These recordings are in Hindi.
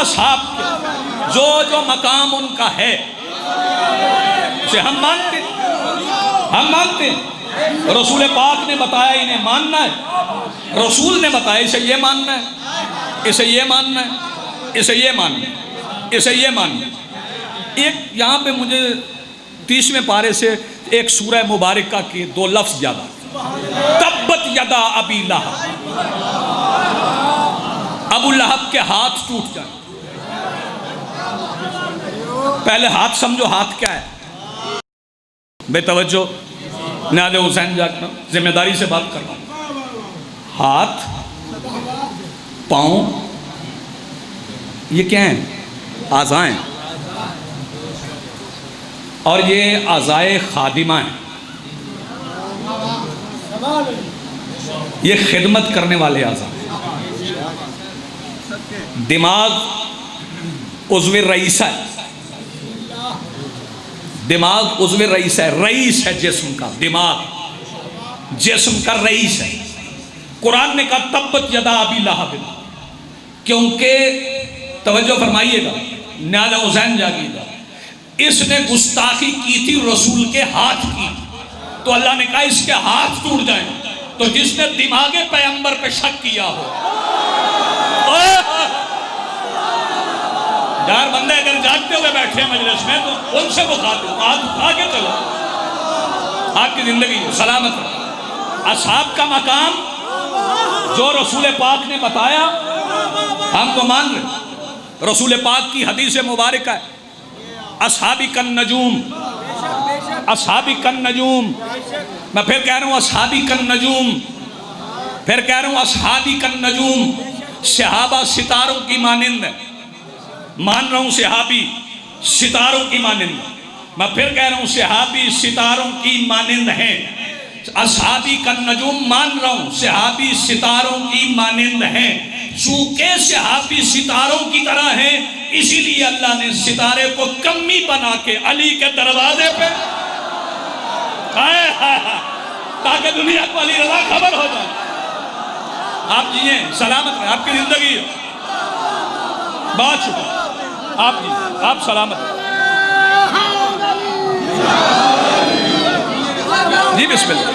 असहाब के जो जो मकाम उनका है उसे हम मानते हैं। रसूल पाक ने बताया इन्हें मानना है, रसूल ने बताया इसे ये मानना है, इसे ये मानना है, इसे ये मानना है, इसे ये मानना है। एक यहाँ पे मुझे 30वें पारे से एक सूरह मुबारका के 2 लफ्ज़ याद आते, तब्बत यदा अबी लहब, अबू लहब के हाथ टूट जाए। पहले हाथ समझो, हाथ क्या है? बेतवज्जो नादे हुसैन जागना, जिम्मेदारी से बात कर रहा हूँ। हाथ, पाँव, ये क्या हैं? आज़ाएं, और ये आज़ाए खादिमा हैं, ये खिदमत करने वाले आज़ा। दिमाग उज़्व रईस है, दिमाग उज़्व रईस है, रईस है जिस्म का, दिमाग जिस्म का रईस है। कुरान ने कहा तब्बत यदा अबी लहब, क्योंकि तवज्जो फरमाइएगा, नादा हुसैन जागिएगा, इसने गुस्ताखी की थी रसूल के हाथ की, तो अल्लाह ने कहा इसके हाथ टूट जाए। तो जिसने दिमागे पैगंबर पे शक किया हो, यार बंदे अगर जागते हुए बैठे मजलिस में तो उनसे मुखातिब, हाथ उठा के चलो, आपकी जिंदगी सलामत है। असहाब का मकाम जो रसूल पाक ने बताया हम तो मान रहे। रसूल पाक की हदीस मुबारक है, असहाबी कन नजूम, असहाबी कन नजूम। मैं फिर कह रहा हूँ असहाबी कन नजूम, फिर कह रहा हूँ असहाबी कन नजूम। सहाबा सितारों की मानिंद, मान रहा हूँ सहाबी सितारों की मानिंद। मैं फिर कह रहा हूँ सहाबी सितारों की मानिंद हैं। असहाबी कन नजूम मान रहा हूँ सहाबी सितारों की मानिंद हैं। चूंकि सहाबी सितारों की तरह हैं, इसीलिए अल्लाह ने सितारे को कमी बना के अली के दरवाजे पे ताकि दुनिया को अली रज़ा खबर हो जाए। आप जिए सलामत है, आपकी जिंदगी बहुत शुक्र, आप जी आप सलामत हैं। जी बिस्मिल्लाह।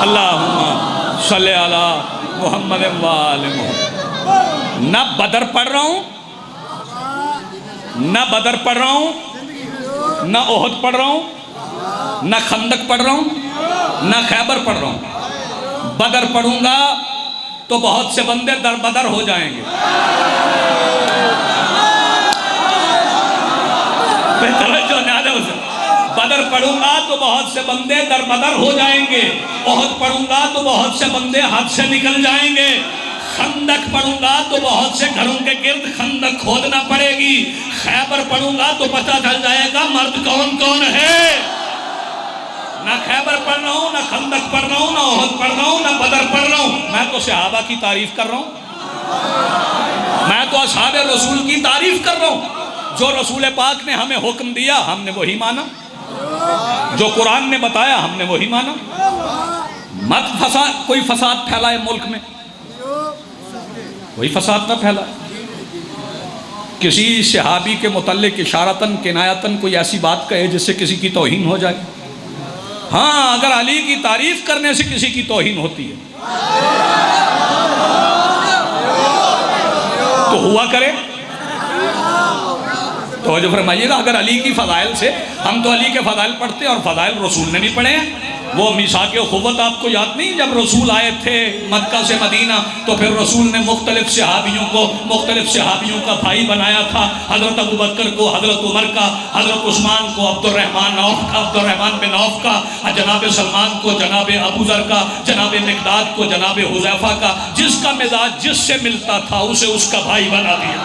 अल्लाहुम्मा सल्ले अला मुहम्मद व आले मुहम्मद। न बदर पढ़ रहा हूँ, न बदर पढ़ रहा हूँ, न ओहद पढ़ रहा हूँ, न खंदक पढ़ रहा हूँ, न खैबर पढ़ रहा हूँ। बदर पढ़ूंगा तो बहुत से बंदे दर बदर हो जाएंगे। बदर पढ़ूंगा तो बहुत से बंदे दर बदर हो जाएंगे। ओहद पढ़ूंगा तो बहुत से बंदे हाथ से निकल जाएंगे। खंदक पढ़ूंगा तो बहुत से घरों के गिर्द खंदक खोदना पड़ेगी। खैबर पढ़ूंगा तो पता चल जाएगा मर्द कौन कौन है। ना खैबर पढ़ रहा हूँ, ना खंदक पढ़ रहा हूँ, ना ओहद पढ़ रहा हूँ, ना बदर पढ़ रहा हूँ। मैं तो सहाबा की तारीफ कर रहा हूँ, मैं तो असहाबे रसूल की तारीफ कर रहा हूँ। जो रसूल पाक ने हमें हुक्म दिया हमने वही माना, जो कुरान ने बताया हमने वही माना। मत कोई फसाद फैलाए मुल्क में, कोई फसाद ना फैलाए। किसी सहाबी के मुतल्लिक इशारतन किनायतन कोई ऐसी बात कहे जिससे किसी की तौहीन हो जाए। हाँ, अगर अली की तारीफ करने से किसी की तौहीन होती है तो हुआ करे। तो जो फरमाइएगा अगर अली की फ़ज़ाइल से, हम तो अली के फ़ज़ाइल पढ़ते हैं और फ़ज़ाइल रसूल ने भी पढ़े हैं। वो मीसाक़ ख़ुव्वत आपको याद नहीं, जब रसूल आए थे मक्का से मदीना तो फिर रसूल ने मुख्तलिफ़ सहाबियों का भाई बनाया था। हज़रत अबू बकर को, हज़रत उमर का, हज़रत उस्मान को, अब्दुर्रहमान बिन औफ का, जनाब सलमान को, जनाब अबू ज़र का, जनाब मिक़दाद को, जनाब हुज़ैफ़ा का। जिसका मिजाज जिससे मिलता था उसे उसका भाई बना दिया,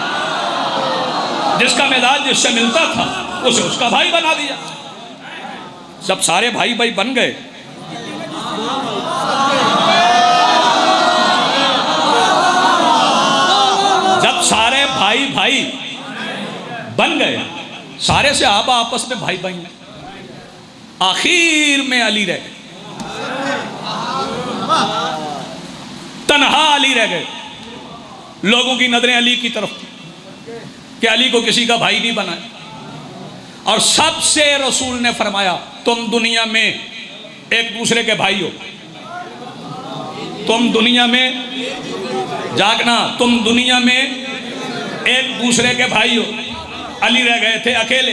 जिसका मिजाज जिससे मिलता था उसे उसका भाई बना दिया। जब सारे भाई भाई बन गए, जब सारे भाई भाई बन गए, सारे से आबा आपस में भाई बन गए, आखिर में अली रह गए। तन्हा अली अली रह गए। लोगों की नजरें अली की तरफ थी कि अली को किसी का भाई नहीं बनाए। और सबसे रसूल ने फरमाया तुम दुनिया में एक दूसरे के भाई हो, तुम दुनिया में जागना, तुम दुनिया में एक दूसरे के भाई हो। अली रह गए थे अकेले,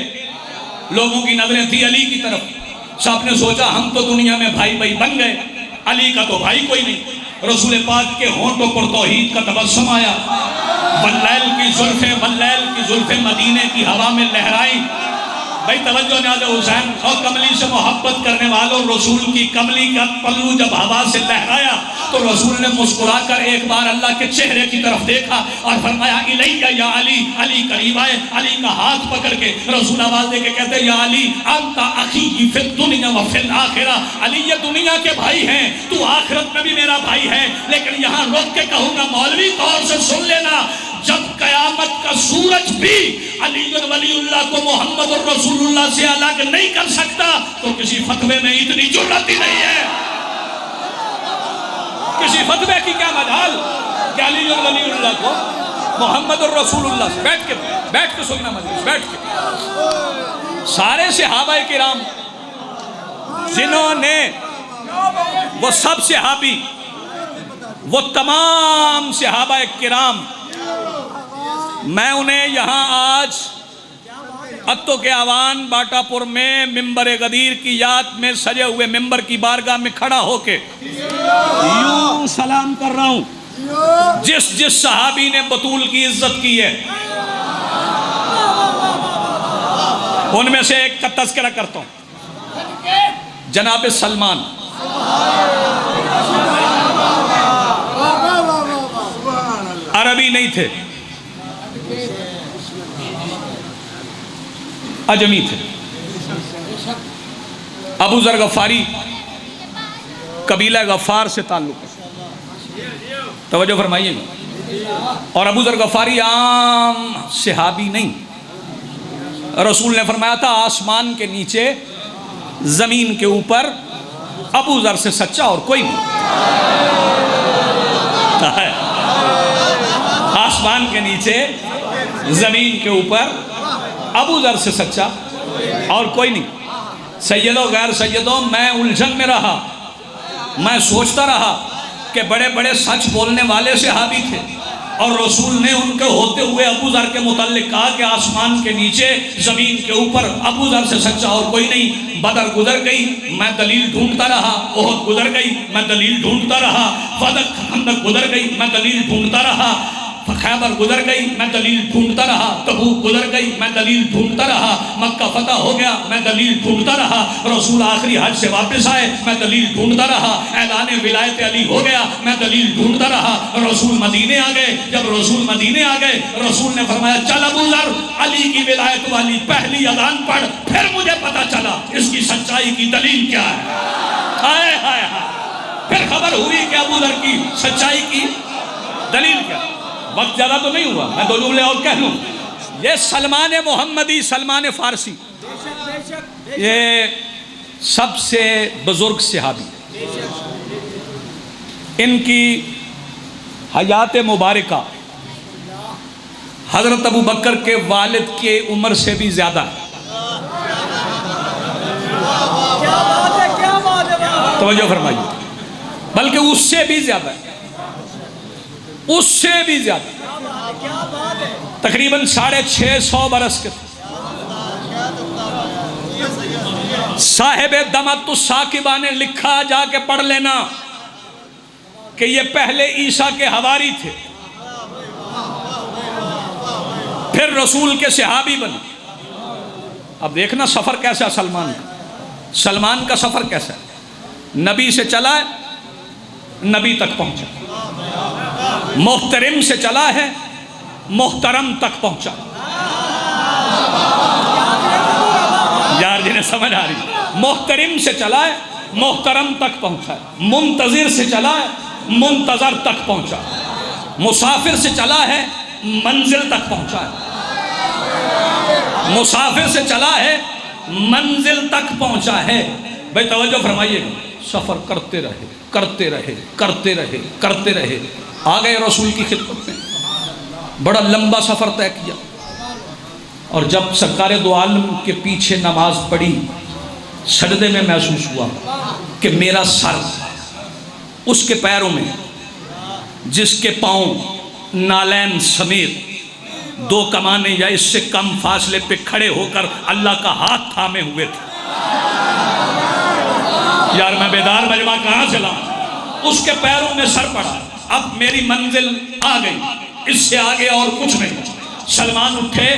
लोगों की नजरें थी अली की तरफ। सबने सोचा हम तो दुनिया में भाई भाई बन गए, अली का तो भाई कोई नहीं। रसूल पाक के होंठों पर तौहीद का तबस्सुम आया। वल्लैल की जुल्फे मदीने की हवा में लहराई। भाई तवज्जो न्याज़ हुसैन और कमली से मोहब्बत करने वालों, रसूल की कमली का पल्लू जब हवा से लहराया तो रसूल ने मुस्कुराकर एक बार अल्लाह के चेहरे की तरफ देखा और फरमाया इलैया या अली। अली करीब आए, अली का हाथ पकड़ के रसूल आवाज दे के कहते या अली अंता अखी फिल दुनिया व फिल आखिरा। अली ये दुनिया के भाई हैं, तू आखिरत में भी मेरा भाई है। लेकिन यहाँ रोक के कहूँगा, मौलवी तौर से सुन लेना, जब कयामत का सूरज भी अली वलीउल्लाह को मोहम्मद और रसूलुल्लाह से अलग नहीं कर सकता तो किसी फतवे में इतनी जुर्रत ही नहीं है। किसी फतवे की क्या मजाल कि अली वलीउल्लाह को मोहम्मद और रसूलुल्लाह से बैठ के सुनना, मजलिस बैठ के। सारे सहाबाए किराम जिन्होंने, वो सब सहाबी, वो तमाम सहाबाए किराम, मैं उन्हें यहाँ आज अत्तो के आवान बाटापुर में मिंबर गदीर की याद में सजे हुए मिंबर की बारगाह में खड़ा होके यूं सलाम कर रहा हूँ। जिस जिस सहाबी ने बतूल की इज्जत की है उनमें से एक का तज़किरा करता हूँ, जनाब सलमान। अरबी नहीं थे, अजमी थे। अबू ज़र गफ़ारी कबीला गफ़ार से ताल्लुक़ है, तवज्जो फरमाइएगा। और अबू ज़र गफ़ारी आम सहाबी नहीं। रसूल ने फरमाया था आसमान के नीचे ज़मीन के ऊपर अबू ज़र से सच्चा और कोई नहीं। आसमान के नीचे ज़मीन के ऊपर अबू ज़र से सच्चा और कोई नहीं। सैयदो गैर सैयदो, मैं उलझन में रहा, मैं सोचता रहा कि बड़े बड़े सच बोलने वाले सहाबी थे और रसूल ने उनके होते हुए अबू ज़र के मुताल्लिक़ कहा कि आसमान के नीचे ज़मीन के ऊपर अबू ज़र से सच्चा और कोई नहीं। बदर गुजर गई, मैं दलील ढूंढता रहा। ओहद गुजर गई, मैं दलील ढूंढता रहा। खंदक गुजर गई, मैं दलील ढूंढता रहा। खैबर गुजर गई, मैं दलील ढूंढता रहा। तबूक गुजर गई, मैं दलील ढूंढता रहा। मक्का फतह हो गया, मैं दलील ढूंढता रहा। रसूल आखिरी हज से वापस आए, मैं दलील ढूंढता रहा। ऐलान विलायत अली हो गया, मैं दलील ढूंढता रहा। रसूल मदीने आ गए। जब रसूल मदीने आ गए, रसूल ने फरमाया चल अबू ज़र, अली की विलायत वाली पहली अज़ान पढ़। फिर मुझे पता चला इसकी सच्चाई की दलील क्या है। हाय हाय हाय, फिर खबर हुई कि अबू ज़र की सच्चाई की दलील क्या। वक्त ज़्यादा तो नहीं हुआ, मैं दो जुमले और कह लूँ। ये सलमान मोहम्मदी, सलमान फ़ारसी, ये सबसे बुज़ुर्ग सहाबी। इनकी हयात मुबारका हज़रत अबू बकर के वालिद के उम्र से भी ज़्यादा है। तवज्जो फरमाइए, बल्कि उससे भी ज़्यादा है, उससे भी ज्यादा। तकरीबन 650 बरस के थे। साहिब दमत साकिबा ने लिखा, जाके पढ़ लेना, कि ये पहले ईसा के हवारी थे, फिर रसूल के सहाबी बने। अब देखना सफर कैसा है सलमान का। सलमान का सफर कैसा है? नबी से चला है, नबी तक पहुंचा। मोहतरम से चला है, मोहतरम तक पहुंचा। यार जिन्हें समझ आ रही, मोहतरम से चला है, मोहतरम तक पहुंचा है। मुंतजिर से चला है, मुंतजर तक पहुंचा। मुसाफिर से चला है, मंजिल तक पहुंचा है। मुसाफिर से चला है, मंजिल तक पहुंचा है। भाई तवज्जो फरमाइएगा, सफर करते रहे, करते रहे, करते रहे, करते रहे। आ गए रसूल की खिदमत में, बड़ा लंबा सफ़र तय किया। और जब सरकार दो आलम के पीछे नमाज पढ़ी, सजदे में महसूस हुआ कि मेरा सर उसके पैरों में, जिसके पाँव नालैन समेत 2 कमाने या इससे कम फासले पे खड़े होकर अल्लाह का हाथ थामे हुए थे। यार मैं बेदार मजमा कहाँ चला, उसके पैरों में सर पड़ा। अब मेरी मंजिल आ गई, इससे आगे और कुछ नहीं। सलमान उठे,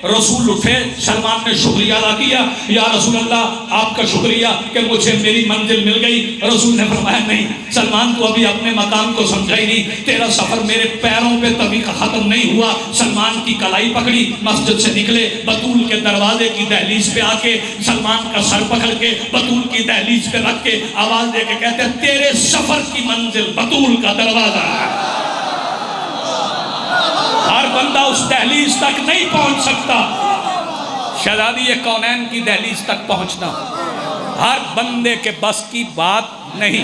रसूल उठे, सलमान ने शुक्रिया अदा किया, या रसूल अल्लाह आपका शुक्रिया कि मुझे मेरी मंजिल मिल गई। रसूल ने फरमाया नहीं सलमान, तू अभी अपने मकाम को समझा ही नहीं, तेरा सफर मेरे पैरों पे तभी खत्म नहीं हुआ। सलमान की कलाई पकड़ी, मस्जिद से निकले, बतूल के दरवाजे की दहलीज पे आके सलमान का सर पकड़ के बतूल की दहलीज पे रख के आवाज दे के कहते तेरे सफर की मंजिल बतूल का दरवाजा है। हर बंदा उस दहलीज तक नहीं पहुंच सकता, शहजादी कौनैन की दहलीज तक पहुंचना हर बंदे के बस की बात नहीं।